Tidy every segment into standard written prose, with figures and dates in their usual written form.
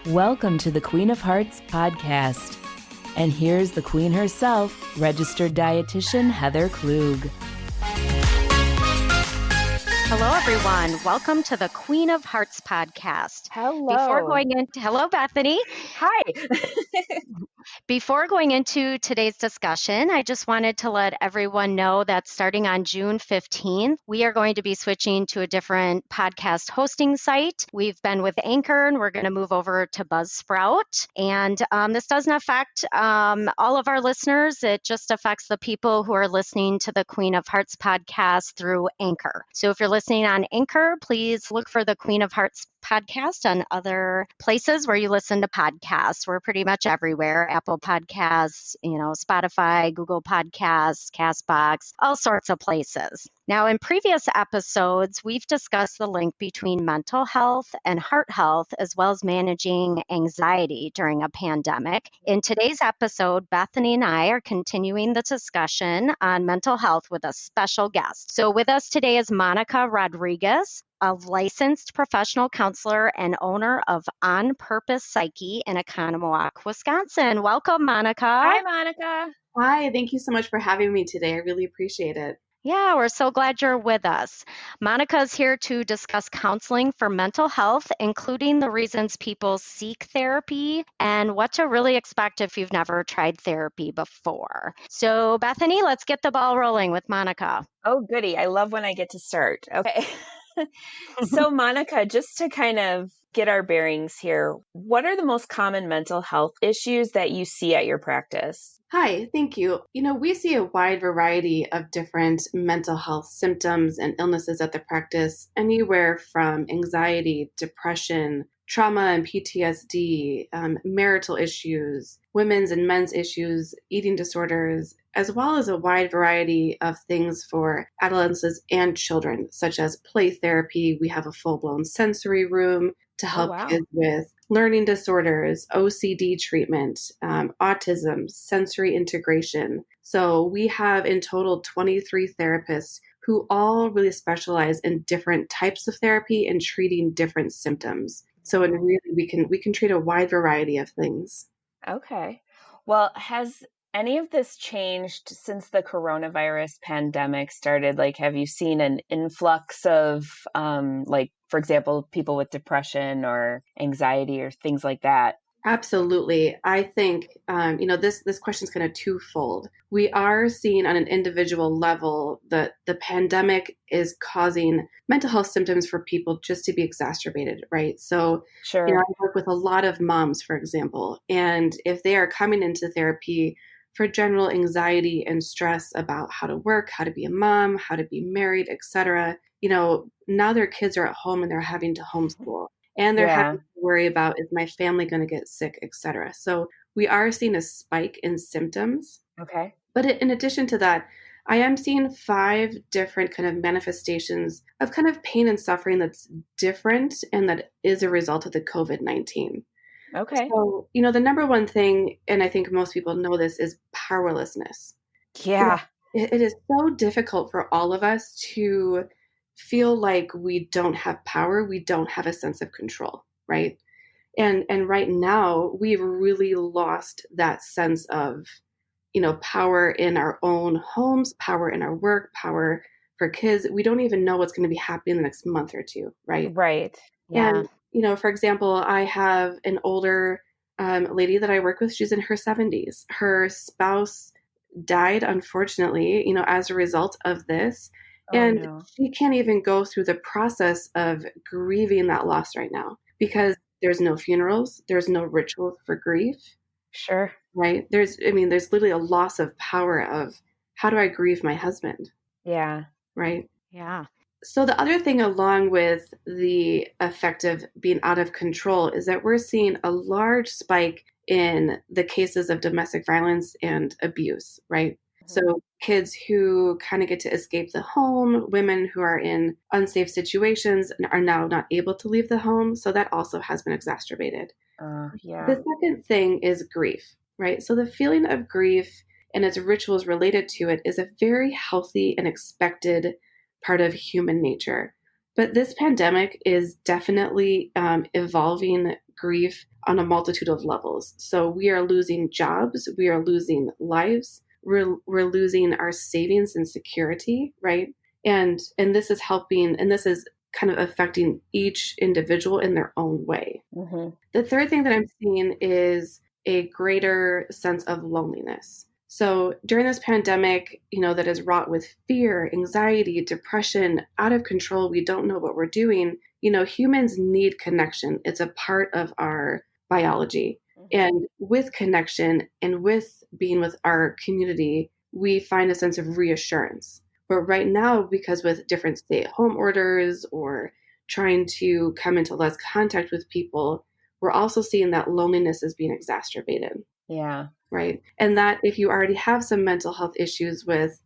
Welcome to the Queen of Hearts podcast. And here's the queen herself, registered dietitian Heather Klug. Hello, everyone. Welcome to the Queen of Hearts podcast. Hello. Hello, Bethany. Hi. Before going into today's discussion, I just wanted to let everyone know that starting on June 15th, we are going to be switching to a different podcast hosting site. We've been with Anchor and we're going to move over to Buzzsprout. And this doesn't affect all of our listeners. It just affects the people who are listening to the Queen of Hearts podcast through Anchor. So if you're listening on Anchor, please look for the Queen of Hearts podcast on other places where you listen to podcasts. We're pretty much everywhere. Apple Podcasts, Spotify, Google Podcasts, Castbox, all sorts of places. Now, in previous episodes, we've discussed the link between mental health and heart health, as well as managing anxiety during a pandemic. In today's episode, Bethany and I are continuing the discussion on mental health with a special guest. So with us today is Monica Rodriguez, a licensed professional counselor and owner of On Purpose Psyche in Oconomowoc, Wisconsin. Welcome, Monica. Hi, Monica. Hi, thank you so much for having me today. I really appreciate it. Yeah, we're so glad you're with us. Monica is here to discuss counseling for mental health, including the reasons people seek therapy and what to really expect if you've never tried therapy before. So, Bethany, let's get the ball rolling with Monica. Oh, goody. I love when I get to start. Okay. So, Monica, just to kind of get our bearings here, what are the most common mental health issues that you see at your practice? Hi, thank you. We see a wide variety of different mental health symptoms and illnesses at the practice, anywhere from anxiety, depression, trauma and PTSD, marital issues, women's and men's issues, eating disorders, as well as a wide variety of things for adolescents and children, such as play therapy. We have a full-blown sensory room to help kids with learning disorders, OCD treatment, autism, sensory integration. So we have in total 23 therapists who all really specialize in different types of therapy and treating different symptoms. So really, we can treat a wide variety of things. Okay. Well, has any of this changed since the coronavirus pandemic started? Like, have you seen an influx of, for example, people with depression or anxiety or things like that? Absolutely. I think, this question is kind of twofold. We are seeing on an individual level that the pandemic is causing mental health symptoms for people just to be exacerbated, right? So, Sure. I work with a lot of moms, for example, and if they are coming into therapy for general anxiety and stress about how to work, how to be a mom, how to be married, etc., now their kids are at home and they're having to homeschool. And they're having to worry about, is my family going to get sick, et cetera. So we are seeing a spike in symptoms. Okay. But in addition to that, I am seeing 5 different kind of manifestations of kind of pain and suffering that's different and that is a result of the COVID-19. Okay. So, the number one thing, and I think most people know this, is powerlessness. Yeah. It is so difficult for all of us to feel like we don't have power, we don't have a sense of control, right? And right now, we've really lost that sense of, power in our own homes, power in our work, power for kids. We don't even know what's going to be happening in the next month or two, right? Right. Yeah. And, for example, I have an older lady that I work with. She's in her 70s. Her spouse died, unfortunately, as a result of this. And she can't even go through the process of grieving that loss right now because there's no funerals, there's no rituals for grief. Sure. Right? There's literally a loss of power of how do I grieve my husband? Yeah. Right? Yeah. So the other thing along with the effect of being out of control is that we're seeing a large spike in the cases of domestic violence and abuse, right? So kids who kind of get to escape the home, women who are in unsafe situations and are now not able to leave the home. So that also has been exacerbated. The second thing is grief, right? So the feeling of grief and its rituals related to it is a very healthy and expected part of human nature. But this pandemic is definitely evolving grief on a multitude of levels. So we are losing jobs, we are losing lives, we're losing our savings and security, right? And this is helping, and this is kind of affecting each individual in their own way. Mm-hmm. The third thing that I'm seeing is a greater sense of loneliness. So during this pandemic, that is wrought with fear, anxiety, depression, out of control, we don't know what we're doing. Humans need connection. It's a part of our biology. Mm-hmm. And with connection and with being with our community, we find a sense of reassurance. But right now, because with different stay-at-home orders or trying to come into less contact with people, we're also seeing that loneliness is being exacerbated. Yeah. Right. And that if you already have some mental health issues with,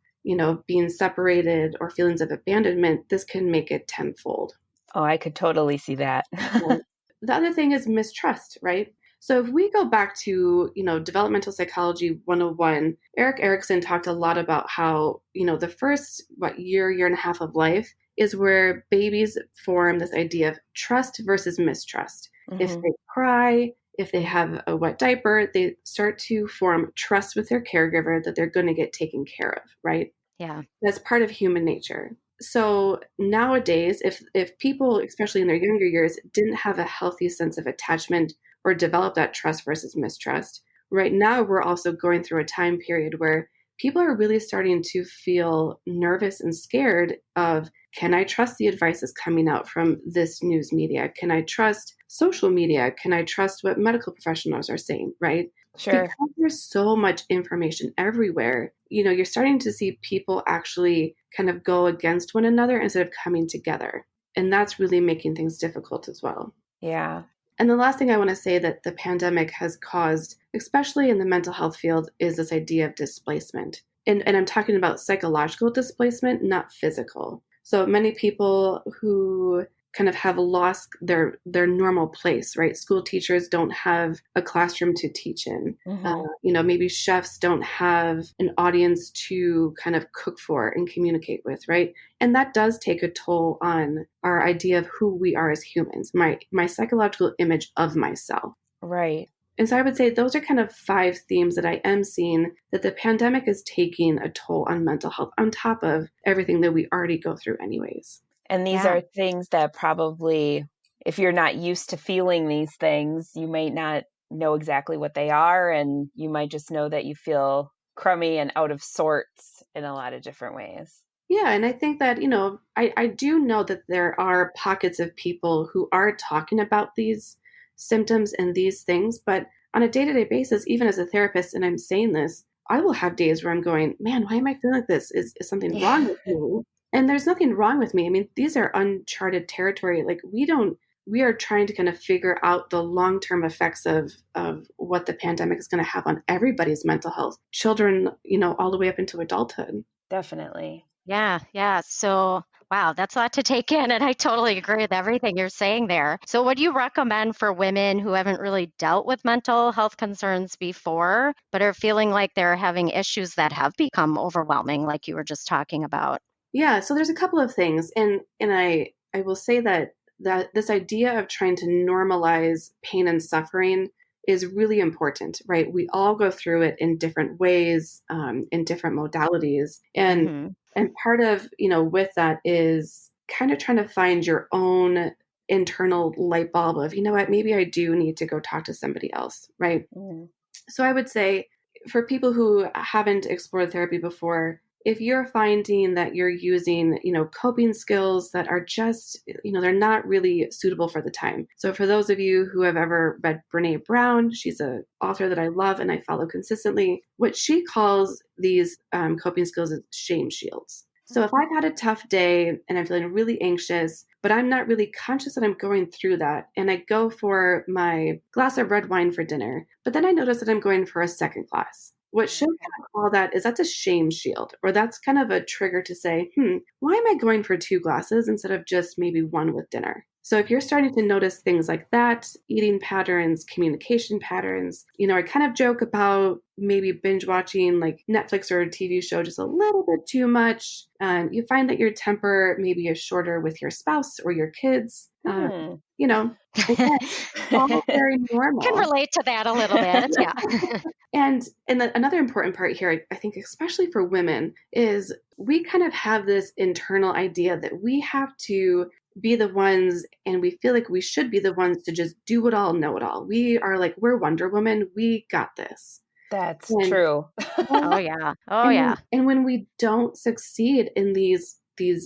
being separated or feelings of abandonment, this can make it tenfold. Oh, I could totally see that. Right. The other thing is mistrust, right? So if we go back to, developmental psychology 101, Erik Erikson talked a lot about how, the first, year and a half of life is where babies form this idea of trust versus mistrust. Mm-hmm. If they cry, if they have a wet diaper, they start to form trust with their caregiver that they're going to get taken care of, right? Yeah. That's part of human nature. So nowadays, if people, especially in their younger years, didn't have a healthy sense of attachment or develop that trust versus mistrust, right now we're also going through a time period where people are really starting to feel nervous and scared of, can I trust the advice that's coming out from this news media? Can I trust social media? Can I trust what medical professionals are saying, right? Sure. Because there's so much information everywhere, you're starting to see people actually kind of go against one another instead of coming together. And that's really making things difficult as well. Yeah. And the last thing I want to say that the pandemic has caused, especially in the mental health field, is this idea of displacement. And I'm talking about psychological displacement, not physical. So many people who kind of have lost their normal place, right? School teachers don't have a classroom to teach in. Mm-hmm. Maybe chefs don't have an audience to kind of cook for and communicate with, right? And that does take a toll on our idea of who we are as humans, my psychological image of myself. Right. And so I would say those are kind of 5 themes that I am seeing that the pandemic is taking a toll on mental health on top of everything that we already go through anyways. And these are things that probably, if you're not used to feeling these things, you might not know exactly what they are. And you might just know that you feel crummy and out of sorts in a lot of different ways. Yeah. And I think that, I do know that there are pockets of people who are talking about these symptoms and these things. But on a day-to-day basis, even as a therapist, and I'm saying this, I will have days where I'm going, man, why am I feeling like this? Is something wrong with me? And there's nothing wrong with me. I mean, these are uncharted territory. Like we are trying to kind of figure out the long-term effects of what the pandemic is going to have on everybody's mental health, children, all the way up into adulthood. Definitely. Yeah. So, wow, that's a lot to take in. And I totally agree with everything you're saying there. So, what do you recommend for women who haven't really dealt with mental health concerns before, but are feeling like they're having issues that have become overwhelming, like you were just talking about? Yeah, so there's a couple of things, and I will say that this idea of trying to normalize pain and suffering is really important, right? We all go through it in different ways, in different modalities, and part of with that is kind of trying to find your own internal light bulb of, what, maybe I do need to go talk to somebody else, right? So I would say for people who haven't explored therapy before, if you're finding that you're using, coping skills that are just, they're not really suitable for the time. So for those of you who have ever read Brene Brown, she's an author that I love and I follow consistently. What she calls these coping skills is shame shields. So if I've had a tough day and I'm feeling really anxious, but I'm not really conscious that I'm going through that, and I go for my glass of red wine for dinner, but then I notice that I'm going for a second glass. What she'll kind of call that is that's a shame shield, or that's kind of a trigger to say, why am I going for 2 glasses instead of just maybe 1 with dinner? So if you're starting to notice things like that, eating patterns, communication patterns, I kind of joke about maybe binge watching like Netflix or a TV show just a little bit too much. You find that your temper maybe is shorter with your spouse or your kids. Again, all very Can normal. relate to that a little bit. Yeah. And another important part here, I think, especially for women, is we kind of have this internal idea that we have to be the ones, and we feel like we should be the ones to just do it all, know it all. We are like, we're Wonder Woman. We got this. That's And, true. Oh yeah. Oh yeah. and when we don't succeed in these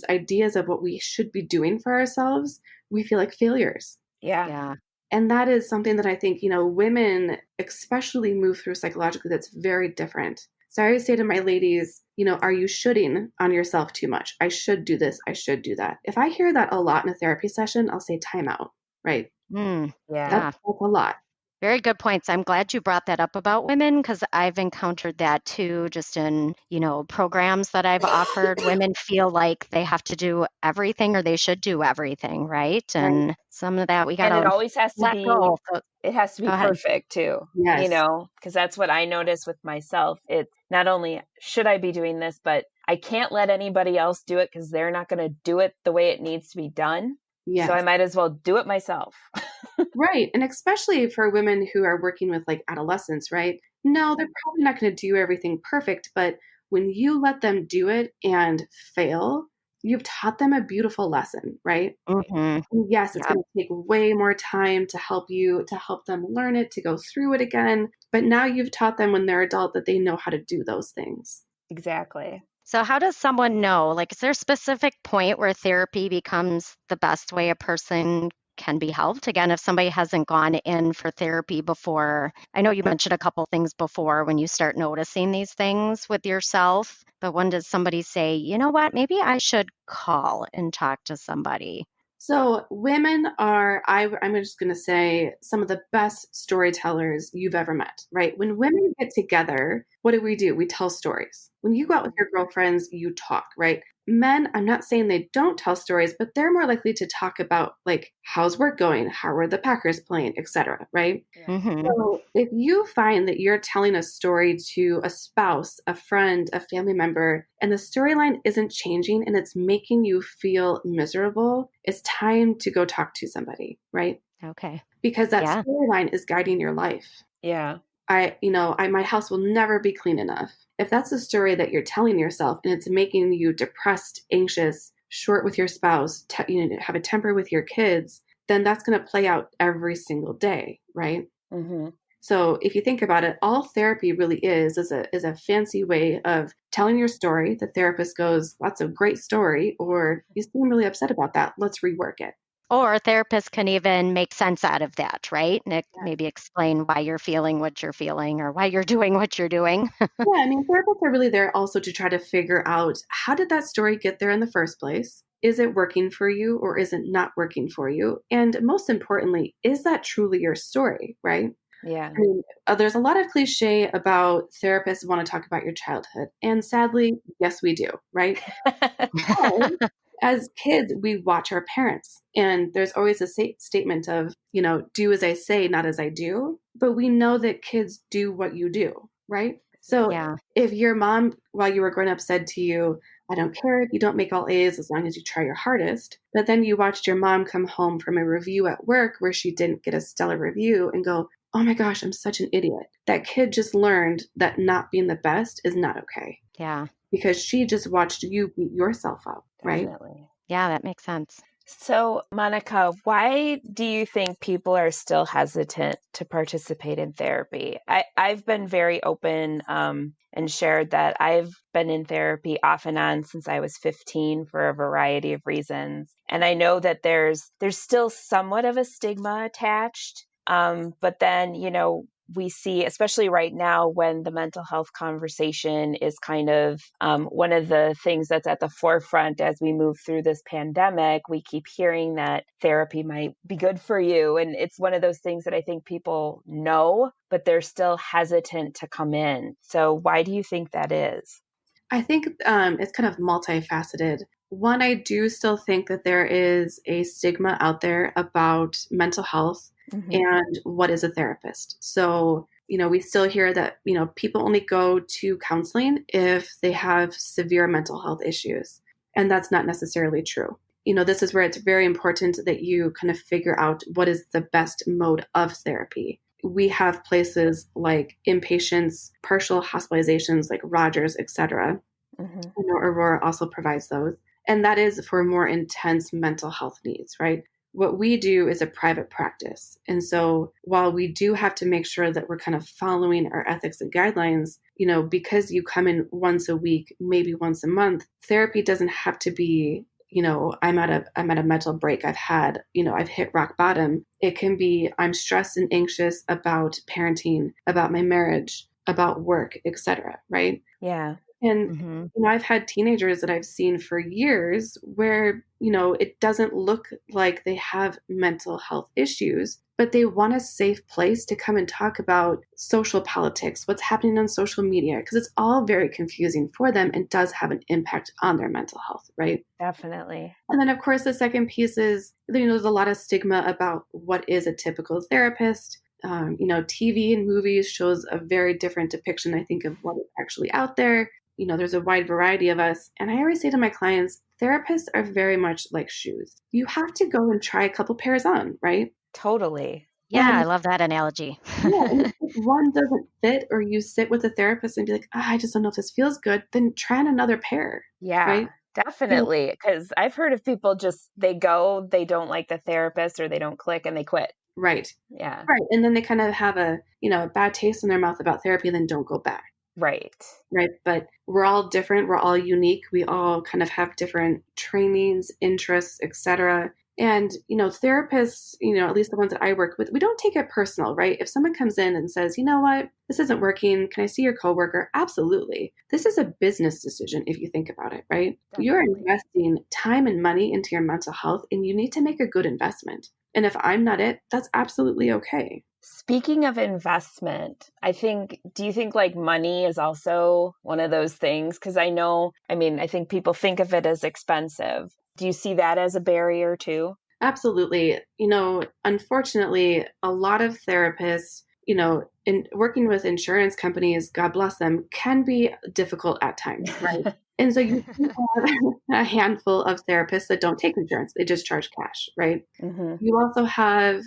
ideas of what we should be doing for ourselves, we feel like failures. Yeah. Yeah. And that is something that I think, women especially move through psychologically that's very different. So I always say to my ladies, are you shoulding on yourself too much? I should do this. I should do that. If I hear that a lot in a therapy session, I'll say time out, right? Yeah. That's a lot. Very good points. I'm glad you brought that up about women because I've encountered that too, just in, programs that I've offered. Women feel like they have to do everything or they should do everything, right? And some of that we got And it to always has to let be, go. it has to be Go ahead. perfect too, Yes. because that's what I notice with myself. It's not only should I be doing this, but I can't let anybody else do it because they're not going to do it the way it needs to be done. Yes. So I might as well do it myself. Right. And especially for women who are working with like adolescents, right? No, they're probably not going to do everything perfect, but when you let them do it and fail, you've taught them a beautiful lesson, right? Mm-hmm. And yes, it's going to take way more time to help them learn it, to go through it again. But now you've taught them when they're adult that they know how to do those things. Exactly. So how does someone know? Like, is there a specific point where therapy becomes the best way a person can be helped? Again, if somebody hasn't gone in for therapy before, I know you mentioned a couple things before when you start noticing these things with yourself, but when does somebody say, you know what, maybe I should call and talk to somebody? So women are, I'm just going to say, some of the best storytellers you've ever met, right? When women get together, what do? We tell stories. When you go out with your girlfriends, you talk, right? Men, I'm not saying they don't tell stories, but they're more likely to talk about like, how's work going? How are the Packers playing, etc., right? Mm-hmm. So if you find that you're telling a story to a spouse, a friend, a family member, and the storyline isn't changing and it's making you feel miserable, it's time to go talk to somebody, right? Okay. Because that storyline is guiding your life. Yeah. My house will never be clean enough. If that's a story that you're telling yourself and it's making you depressed, anxious, short with your spouse, have a temper with your kids, then that's going to play out every single day, right? Mm-hmm. So if you think about it, all therapy really is a fancy way of telling your story. The therapist goes, "That's a great story," or "You seem really upset about that. Let's rework it." Or a therapist can even make sense out of that, right? And maybe explain why you're feeling what you're feeling or why you're doing what you're doing. Yeah, I mean, therapists are really there also to try to figure out, how did that story get there in the first place? Is it working for you or is it not working for you? And most importantly, is that truly your story, right? Yeah. I mean, there's a lot of cliche about therapists want to talk about your childhood. And sadly, yes, we do, right? But as kids, we watch our parents. And there's always a statement of, do as I say, not as I do. But we know that kids do what you do, right? So if your mom, while you were growing up, said to you, "I don't care if you don't make all A's as long as you try your hardest," but then you watched your mom come home from a review at work where she didn't get a stellar review and go, "Oh my gosh, I'm such an idiot." That kid just learned that not being the best is not okay. Yeah. Because she just watched you beat yourself up, right? Definitely. Yeah, that makes sense. So, Monica, why do you think people are still hesitant to participate in therapy? I've been very open and shared that I've been in therapy off and on since I was 15 for a variety of reasons. And I know that there's still somewhat of a stigma attached. But then, we see, especially right now when the mental health conversation is kind of one of the things that's at the forefront as we move through this pandemic, we keep hearing that therapy might be good for you. And it's one of those things that I think people know, but they're still hesitant to come in. So why do you think that is? I think it's kind of multifaceted. one, I do still think that there is a stigma out there about mental health and what is a therapist. So, we still hear that, people only go to counseling if they have severe mental health issues. And that's not necessarily true. This is where it's very important that you kind of figure out what is the best mode of therapy. We have places like inpatients, partial hospitalizations like Rogers, et cetera. Aurora also provides those. And that is for more intense mental health needs, right? What we do is a private practice. And so while we do have to make sure that we're kind of following our ethics and guidelines, because you come in once a week, maybe once a month, therapy doesn't have to be, I'm at a mental break. I've hit rock bottom. It can be, I'm stressed and anxious about parenting, about my marriage, about work, etc. Right? Yeah. And, I've had teenagers that I've seen for years where, it doesn't look like they have mental health issues, but they want a safe place to come and talk about social politics, what's happening on social media, because it's all very confusing for them and does have an impact on their mental health, right? Definitely. And then, of course, the second piece is, there's a lot of stigma about what is a typical therapist. TV and movies shows a very different depiction, I think, of what is actually out there. There's a wide variety of us. And I always say to my clients, therapists are very much like shoes. You have to go and try a couple pairs on, right? Totally. Yeah, And I love that analogy. and if one doesn't fit, or you sit with a therapist and be like, I just don't know if this feels good, then try on another pair. Yeah, right? definitely. Because I've heard of people they don't like the therapist or they don't click and they quit. Right. Yeah. Right. And then they kind of have a bad taste in their mouth about therapy and then don't go back. Right. Right. But we're all different. We're all unique. We all kind of have different trainings, interests, etc. And, therapists, at least the ones that I work with, we don't take it personal, right? If someone comes in and says, you know what, this isn't working, can I see your coworker? Absolutely. This is a business decision if you think about it, right? Definitely. You're investing time and money into your mental health, and you need to make a good investment. And if I'm not it, that's absolutely okay. Speaking of investment, do you think like money is also one of those things? Because I think people think of it as expensive. Do you see that as a barrier too? Absolutely. Unfortunately, a lot of therapists, in working with insurance companies, God bless them, can be difficult at times, right? And so you have a handful of therapists that don't take insurance. They just charge cash, right? You also have,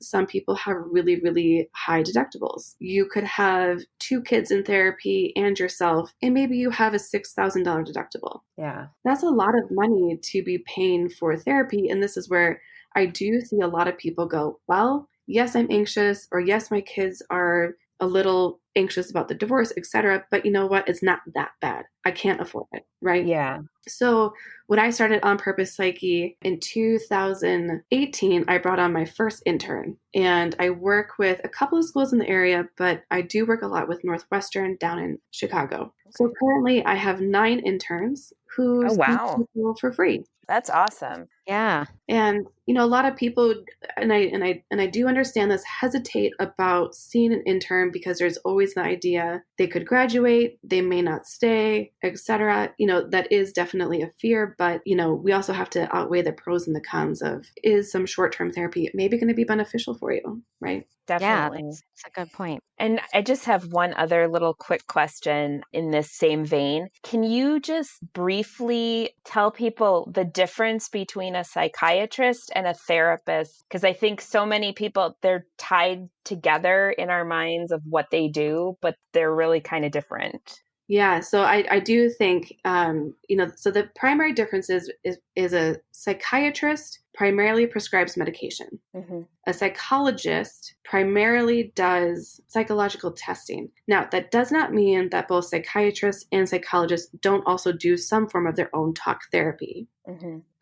some people have really, really high deductibles. You could have 2 kids in therapy and yourself, and maybe you have a $6,000 deductible. Yeah. That's a lot of money to be paying for therapy. And this is where I do see a lot of people go, well, yes, I'm anxious, or yes, my kids are a little anxious about the divorce, etc. But you know what? It's not that bad. I can't afford it, right? Yeah. So when I started On Purpose Psyche in 2018, I brought on my first intern, and I work with a couple of schools in the area, but I do work a lot with Northwestern down in Chicago. So currently I have 9 interns who see people for free. That's awesome. Yeah. And, a lot of people, and I do understand this, hesitate about seeing an intern because there's always the idea they could graduate, they may not stay, etc. That is definitely a fear, but, we also have to outweigh the pros and the cons of, is some short-term therapy maybe going to be beneficial for you, right? Definitely. Yeah, that's a good point. And I just have one other little quick question in this same vein. Can you just briefly tell people the difference between a psychiatrist and a therapist? Because I think so many people, they're tied together in our minds of what they do, but they're really kind of different. Yeah, so I do think, so the primary difference is a psychiatrist primarily prescribes medication. A psychologist primarily does psychological testing. Now, that does not mean that both psychiatrists and psychologists don't also do some form of their own talk therapy.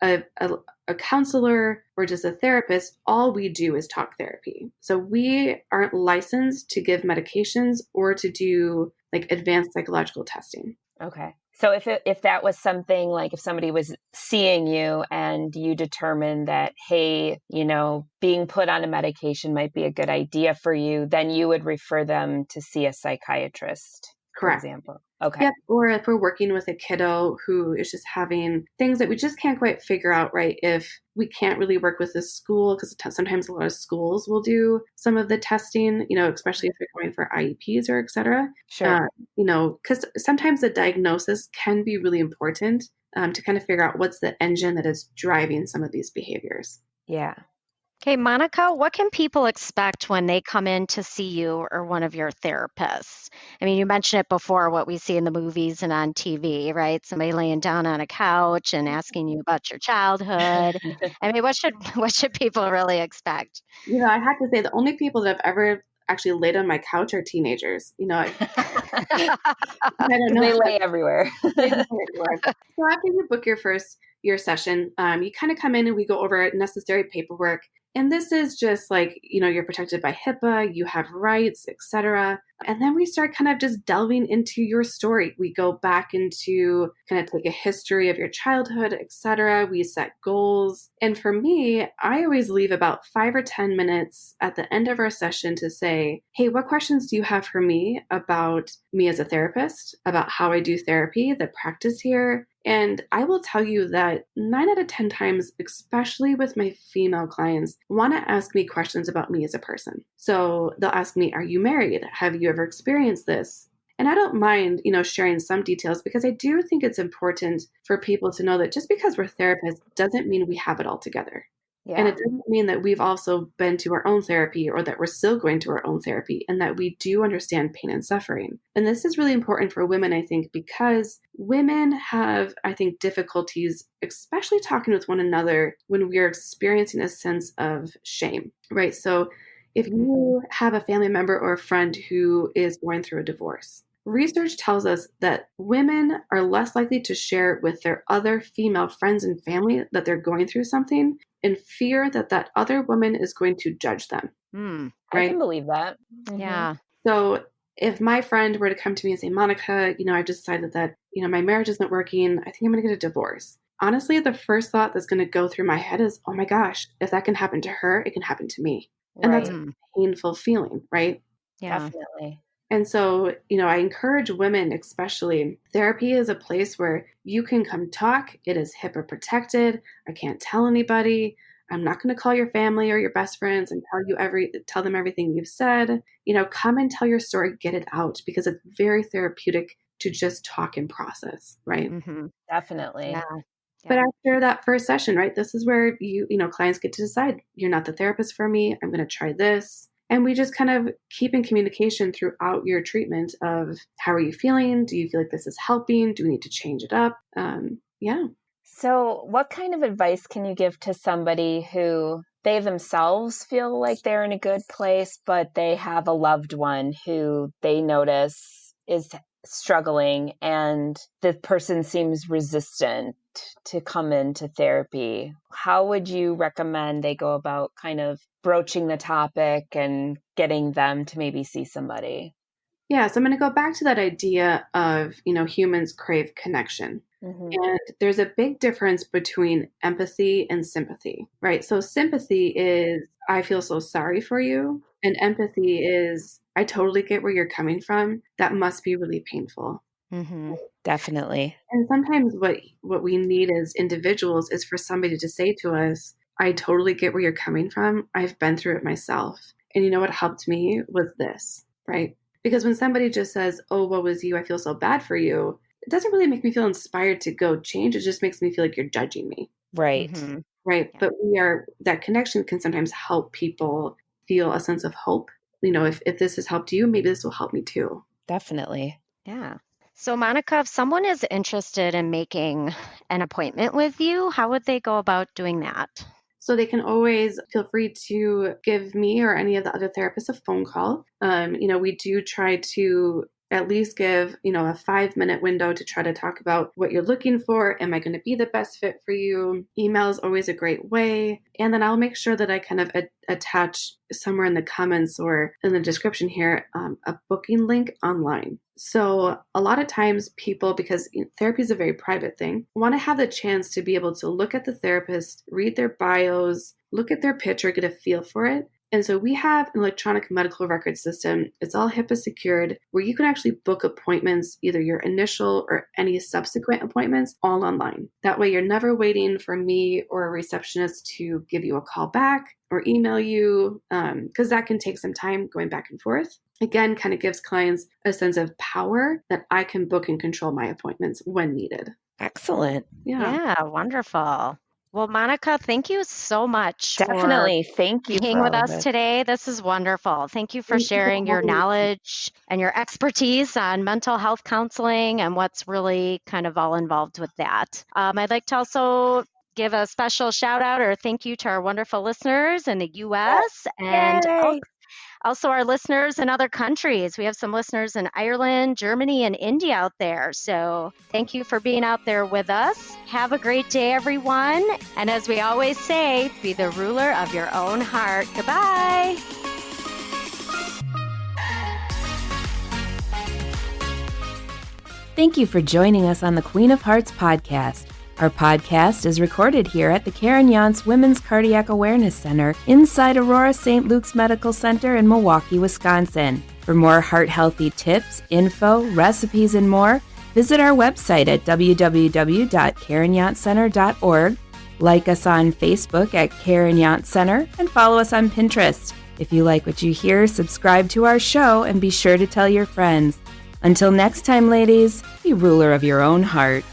A counselor or just a therapist, all we do is talk therapy. So we aren't licensed to give medications or to do like advanced psychological testing. Okay. So if that was something like if somebody was seeing you and you determined that, hey, being put on a medication might be a good idea for you, then you would refer them to see a psychiatrist, Correct. for example. Okay. Yep. Or if we're working with a kiddo who is just having things that we just can't quite figure out, right? If we can't really work with the school, because sometimes a lot of schools will do some of the testing, especially if they're going for IEPs or et cetera. Sure. Because sometimes the diagnosis can be really important to kind of figure out what's the engine that is driving some of these behaviors. Yeah. Okay, Monica, what can people expect when they come in to see you or one of your therapists? I mean, you mentioned it before, what we see in the movies and on TV, right? Somebody laying down on a couch and asking you about your childhood. I mean, what should people really expect? I have to say the only people that have ever actually laid on my couch are teenagers. I don't know. They lay everywhere. They lay everywhere. So after you book your session, you kind of come in and we go over necessary paperwork. And this is just like, you're protected by HIPAA, you have rights, etc. And then we start kind of just delving into your story. We go back into kind of take a history of your childhood, etc. We set goals. And for me, I always leave about 5 or 10 minutes at the end of our session to say, hey, what questions do you have for me about me as a therapist, about how I do therapy, the practice here? And I will tell you that 9 out of 10 times, especially with my female clients, want to ask me questions about me as a person. So they'll ask me, are you married? Have you ever experienced this? And I don't mind, sharing some details because I do think it's important for people to know that just because we're therapists doesn't mean we have it all together. Yeah. And it doesn't mean that we've also been to our own therapy or that we're still going to our own therapy and that we do understand pain and suffering. And this is really important for women, I think, because women have, I think, difficulties, especially talking with one another when we are experiencing a sense of shame, right? So if you have a family member or a friend who is going through a divorce, research tells us that women are less likely to share with their other female friends and family that they're going through something in fear that that other woman is going to judge them. I can believe that. Yeah. So if my friend were to come to me and say, Monica, I've decided that, my marriage isn't working. I think I'm going to get a divorce. Honestly, the first thought that's going to go through my head is, oh my gosh, if that can happen to her, it can happen to me. And that's a painful feeling, right? Yeah. Definitely. And so, I encourage women, especially, therapy is a place where you can come talk. It is HIPAA protected. I can't tell anybody. I'm not going to call your family or your best friends and tell them everything you've said. Come and tell your story, get it out, because it's very therapeutic to just talk and process, right? Definitely. Yeah. But after that first session, right, this is where clients get to decide, you're not the therapist for me. I'm going to try this. And we just kind of keep in communication throughout your treatment of how are you feeling? Do you feel like this is helping? Do we need to change it up? Yeah. So what kind of advice can you give to somebody who they themselves feel like they're in a good place, but they have a loved one who they notice is struggling and the person seems resistant to come into therapy? How would you recommend they go about kind of broaching the topic and getting them to maybe see somebody? Yeah, so I'm going to go back to that idea of, humans crave connection. And there's a big difference between empathy and sympathy, right? So sympathy is, I feel so sorry for you. And empathy is, I totally get where you're coming from. That must be really painful. Definitely. And sometimes what we need as individuals is for somebody to say to us, I totally get where you're coming from. I've been through it myself. And you know what helped me was this, right? Because when somebody just says, oh, what was you? I feel so bad for you. It doesn't really make me feel inspired to go change. It just makes me feel like you're judging me. Right. Right. Yeah. But that connection can sometimes help people feel a sense of hope. If this has helped you, maybe this will help me too. Definitely. Yeah. So, Monica, if someone is interested in making an appointment with you, how would they go about doing that? So they can always feel free to give me or any of the other therapists a phone call. We do try to at least give, a 5-minute window to try to talk about what you're looking for. Am I going to be the best fit for you? Email is always a great way. And then I'll make sure that I kind of attach somewhere in the comments or in the description here, a booking link online. So a lot of times people, because therapy is a very private thing, want to have the chance to be able to look at the therapist, read their bios, look at their picture, get a feel for it. And so we have an electronic medical record system. It's all HIPAA secured, where you can actually book appointments, either your initial or any subsequent appointments, all online. That way you're never waiting for me or a receptionist to give you a call back or email you, because that can take some time going back and forth. Again, kind of gives clients a sense of power that I can book and control my appointments when needed. Excellent. Yeah, wonderful. Well, Monica, thank you so much Definitely. Thank you for being for with all of us it. today. This is wonderful. Thank you for sharing your knowledge and your expertise on mental health counseling and what's really kind of all involved with that. I'd like to also give a special shout out or thank you to our wonderful listeners in the U.S. and also our listeners in other countries. We have some listeners in Ireland, Germany, and India out there. So thank you for being out there with us. Have a great day, everyone. And as we always say, be the ruler of your own heart. Goodbye. Thank you for joining us on the Queen of Hearts podcast. Our podcast is recorded here at the Karen Yance Women's Cardiac Awareness Center inside Aurora St. Luke's Medical Center in Milwaukee, Wisconsin. For more heart-healthy tips, info, recipes, and more, visit our website at www.karenyancecenter.org, like us on Facebook at Karen Yance Center, and follow us on Pinterest. If you like what you hear, subscribe to our show and be sure to tell your friends. Until next time, ladies, be ruler of your own heart.